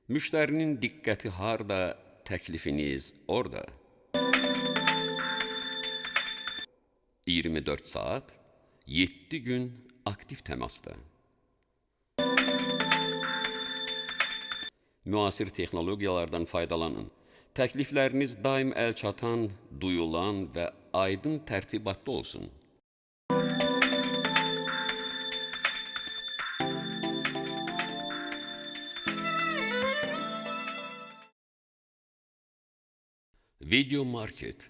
Müştərinin diqqəti harda, təklifiniz orada. 24 saat, 7 gün aktiv təmasda. Müasir texnologiyalardan faydalanın. Təklifləriniz daim əlçatan, duyulan və aydın tərtibatda olsun. Video market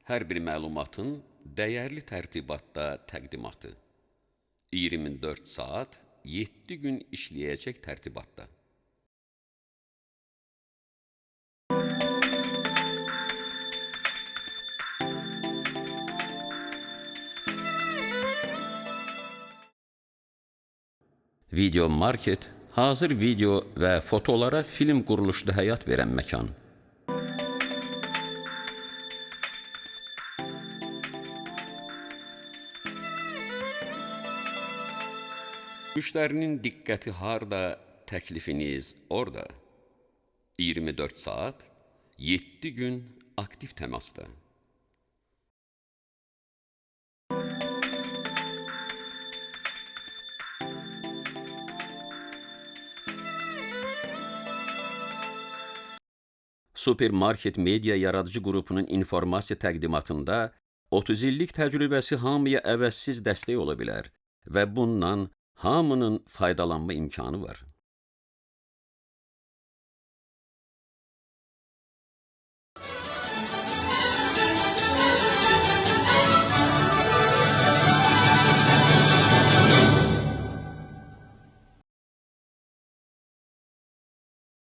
hər bir məlumatın dəyərli tərtibatda təqdimatı. 24 saat, 7 gün işləyəcək tərtibatda. Video market hazır video və fotolara film quruluşda həyat verən məkan. Müştərinin diqqəti harda, təklifiniz orada. 24 saat, 7 gün aktiv təmasda. Supermarket Media Yaradıcı Qrupunun informasiya təqdimatında 30 illik təcrübəsi hamıya əvəzsiz dəstək ola bilər və bundan hamının faydalanma imkanı var.